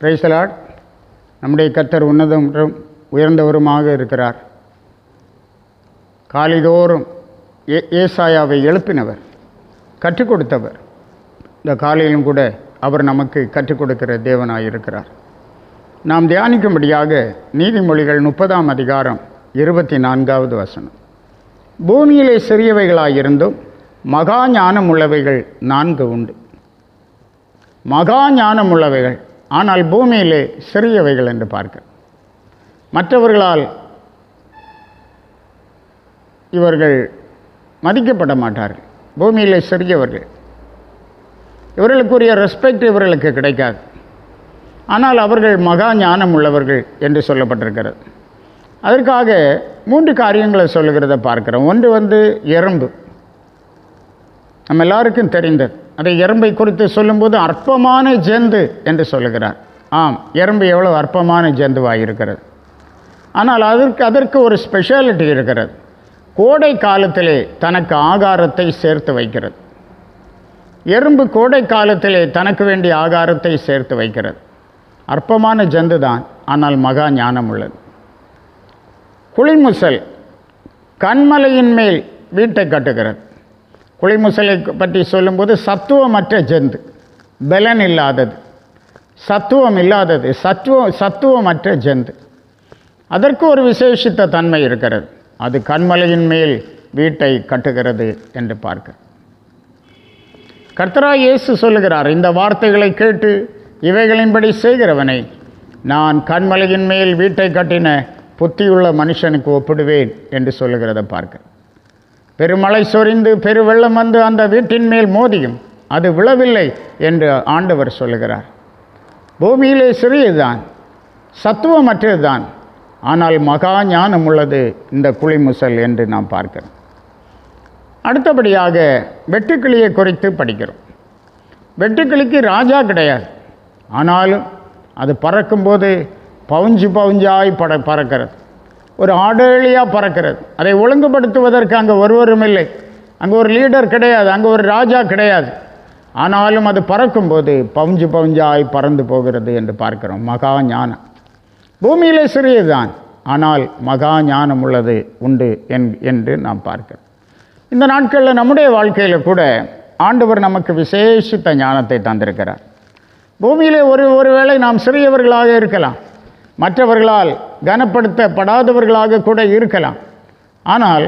Praise the Lord. நம்முடைய கர்த்தர் உன்னதரும் உயர்ந்தவருமாக இருக்கிறார். காலைதோறும் ஏசாயாவை எழுப்பினவர், கற்றுக் கொடுத்தவர். இந்த காலையிலும் கூட அவர் நமக்கு கற்றுக் கொடுக்கிற தேவனாய் இருக்கிறார். நாம் தியானிக்கும்படியாக நீதிமொழிகள் 30ஆம் அதிகாரம் 24வது வசனம். பூமியிலே சிறியவைகளாயிருந்தும் மகா ஞானம் உள்ளவைகள் 4 உண்டு. மகா ஞானம் உள்ளவைகள், ஆனால் பூமியிலே சிறியவைகள் என்று பார்க்க, மற்றவர்களால் இவர்கள் மதிக்கப்பட மாட்டார்கள். பூமியிலே சிறியவர்கள், இவர்களுக்குரிய ரெஸ்பெக்ட் இவர்களுக்கு கிடைக்காது. ஆனால் அவர்கள் மகா ஞானம் உள்ளவர்கள் என்று சொல்லப்பட்டிருக்கிறது. அதற்காக 3 காரியங்களை சொல்லுகிறத பார்க்கிறோம். ஒன்று எறும்பு. நம்ம எல்லாருக்கும் தெரிந்தது. அதை எறும்பை குறித்து சொல்லும்போது அற்பமான ஜந்து என்று சொல்லுகிறார். ஆம், எறும்பு எவ்வளோ அற்பமான ஜந்துவாக இருக்கிறது. ஆனால் அதற்கு ஒரு ஸ்பெஷாலிட்டி இருக்கிறது. கோடை காலத்திலே தனக்கு ஆகாரத்தை சேர்த்து வைக்கிறது. எறும்பு கோடை காலத்திலே தனக்கு வேண்டிய ஆகாரத்தை சேர்த்து வைக்கிறது. அற்பமான ஜந்து தான், ஆனால் மகா ஞானம் உள்ளது. குளிமுசல் கண்மலையின் மேல் வீட்டை கட்டுகிறது. குளிமுசலை பற்றி சொல்லும்போது சத்துவமற்ற ஜந்து, பலன் இல்லாதது, சத்துவம் இல்லாதது, சத்துவமற்ற ஜந்து. அதற்கு ஒரு விசேஷித்த தன்மை இருக்கிறது. அது கண்மலையின் மேல் வீட்டை கட்டுகிறது என்று பார்க்க, கர்த்தராகிய இயேசு சொல்லுகிறார், இந்த வார்த்தைகளை கேட்டு இவைகளின்படி செய்கிறவனை நான் கண்மலையின் மேல் வீட்டை கட்டின புத்தியுள்ள மனுஷனுக்கு ஒப்பிடுவேன் என்று சொல்லுகிறத பார்க்க. பெருமழை சொரிந்து பெருவெள்ளம் வந்து அந்த வீட்டின் மேல் மோதியும் அது விழவில்லை என்று ஆண்டவர் சொல்லுகிறார். பூமியிலே சிறியதுதான், சத்துவமற்றதுதான், ஆனால் மகா ஞானம் உள்ளது இந்த குளிமுசல் என்று நாம் பார்க்கிறோம். அடுத்தபடியாக வெட்டுக்கிளியை குறித்து படிக்கிறோம். வெட்டுக்கிளிக்கு ராஜா கிடையாது, ஆனாலும் அது பறக்கும்போது பவுஞ்சாய் பறக்கிறது. ஒரு ஆடேளியாக பறக்கிறது. அதை ஒழுங்குபடுத்துவதற்கு அங்கே ஒருவரும் இல்லை. அங்கே ஒரு லீடர் கிடையாது, அங்கே ஒரு ராஜா கிடையாது. ஆனாலும் அது பறக்கும்போது பவுஞ்சாய் பறந்து போகிறது என்று பார்க்கிறோம். மகா ஞானம். பூமியிலே சிறியதுதான், ஆனால் மகா ஞானம் உள்ளது உண்டு என்று நாம் பார்க்கிறோம். இந்த நாட்களில் நம்முடைய வாழ்க்கையில் கூட ஆண்டவர் நமக்கு விசேஷித்த ஞானத்தை தந்திருக்கிறார். பூமியிலே ஒருவேளை நாம் சிறியவர்களாக இருக்கலாம், மற்றவர்களால் கனப்படுத்தப்படாதவர்களாக கூட இருக்கலாம். ஆனால்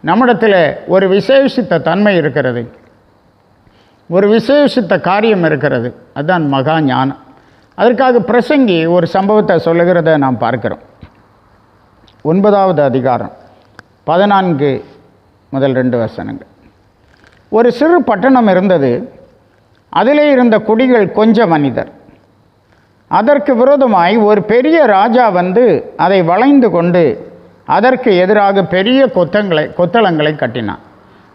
நம்மிடத்தில் ஒரு விசேஷித்த தன்மை இருக்கிறது, ஒரு விசேஷித்த காரியம் இருக்கிறது. அதுதான் மகா ஞானம். அதற்காக பிரசங்கி ஒரு சம்பவத்தை சொல்லுகிறத நாம் பார்க்கிறோம். 9வது அதிகாரம் 14 முதல் 2 வசனங்கள். ஒரு சிறு பட்டணம் இருந்தது. அதிலே இருந்த குடிகள் கொஞ்ச மனிதர். அதற்கு விரோதமாய் ஒரு பெரிய ராஜா வந்து அதை வளைந்து கொண்டு அதற்கு எதிராக பெரிய கொத்தளங்களை கட்டினான்.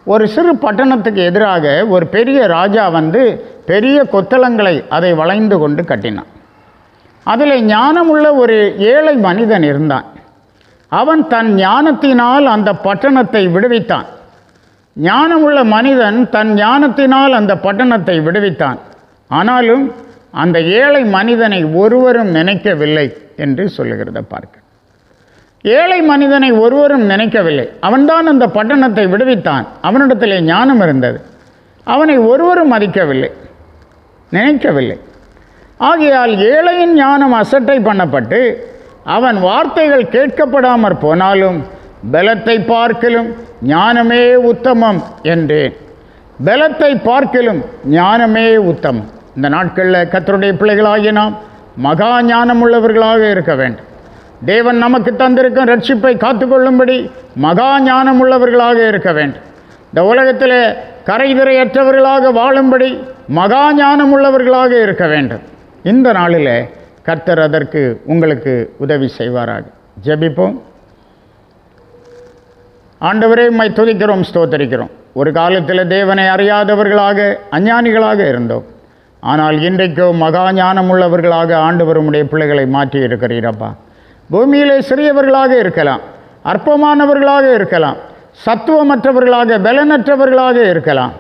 ஒரு சிறு பட்டணத்துக்கு எதிராக ஒரு பெரிய ராஜா வந்து பெரிய கொத்தளங்களை அதை வளைந்து கொண்டு கட்டினான். அதில் ஞானமுள்ள ஒரு ஏழை மனிதன் இருந்தான். அவன் தன் ஞானத்தினால் அந்த பட்டணத்தை விடுவித்தான். ஞானமுள்ள மனிதன் தன் ஞானத்தினால் அந்த பட்டணத்தை விடுவித்தான். ஆனாலும் அந்த ஏழை மனிதனை ஒருவரும் நினைக்கவில்லை என்று சொல்லுகிறத பார்க்க. ஏழை மனிதனை ஒருவரும் நினைக்கவில்லை. அவன்தான் அந்த பட்டணத்தை விடுவித்தான். அவனிடத்திலே ஞானம் இருந்தது. அவனை ஒருவரும் மதிக்கவில்லை, நினைக்கவில்லை. ஆகையால் ஏழையின் ஞானம் அசட்டை பண்ணப்பட்டு அவன் வார்த்தைகள் கேட்கப்படாமற் போனாலும் பலத்தை பார்க்கிலும் ஞானமே உத்தமம் என்றேன். பலத்தை பார்க்கிலும் ஞானமே உத்தமம். இந்த நாட்களில் கர்த்தருடைய பிள்ளைகளாகிய நாம் மகா ஞானம் உள்ளவர்களாக இருக்க வேண்டும். தேவன் நமக்கு தந்திருக்கும் ரட்சிப்பை காத்துக்கொள்ளும்படி மகா ஞானம் உள்ளவர்களாக இருக்க வேண்டும். இந்த உலகத்தில் கரைதிரையற்றவர்களாக வாழும்படி மகா ஞானம் உள்ளவர்களாக இருக்க வேண்டும். இந்த நாளில் கர்த்தர் அதற்கு உங்களுக்கு உதவி செய்வாராக. ஜெபிப்போம். ஆண்டவரே, உம்மை துதிக்கிறோம், ஸ்தோத்தரிக்கிறோம். ஒரு காலத்தில் தேவனை அறியாதவர்களாக அஞ்ஞானிகளாக இருந்தோம். ஆனால் இன்றைக்கோ மகா ஞானம் உள்ளவர்களாக ஆண்டவர் உம்முடைய பிள்ளைகளை மாற்றி இருக்கிறீரப்பா. பூமியிலே சிறியவர்களாக இருக்கலாம், அற்பமானவர்களாக இருக்கலாம், சத்துவமற்றவர்களாக பலனற்றவர்களாக இருக்கலாம்.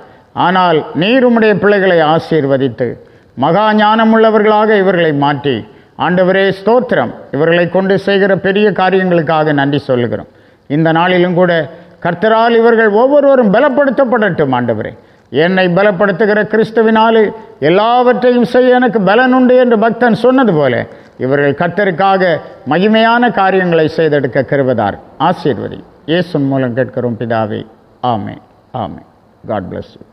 ஆனால் நீர் உம்முடைய பிள்ளைகளை ஆசீர்வதித்து மகா ஞானம் உள்ளவர்களாக இவர்களை மாற்றி ஆண்டவரே ஸ்தோத்திரம், இவர்களை கொண்டு செய்கிற பெரிய காரியங்களுக்காக நன்றி சொல்லுகிறோம். இந்த நாளிலும் கூட கர்த்தரால் இவர்கள் ஒவ்வொருவரும் பலப்படுத்தப்படட்டும். ஆண்டவரே, என்னை பலப்படுத்துகிற கிறிஸ்துவினாலே எல்லாவற்றையும் செய்ய எனக்கு பலன் உண்டு என்று பக்தன் சொன்னது போல இவர்கள் கர்த்தருக்காக மகிமையான காரியங்களை செய்தெடுக்க கிருபைதார் ஆசீர்வதி. இயேசு மூலம் கேட்கிறோம் பிதாவே. ஆமென். ஆமென். God bless you.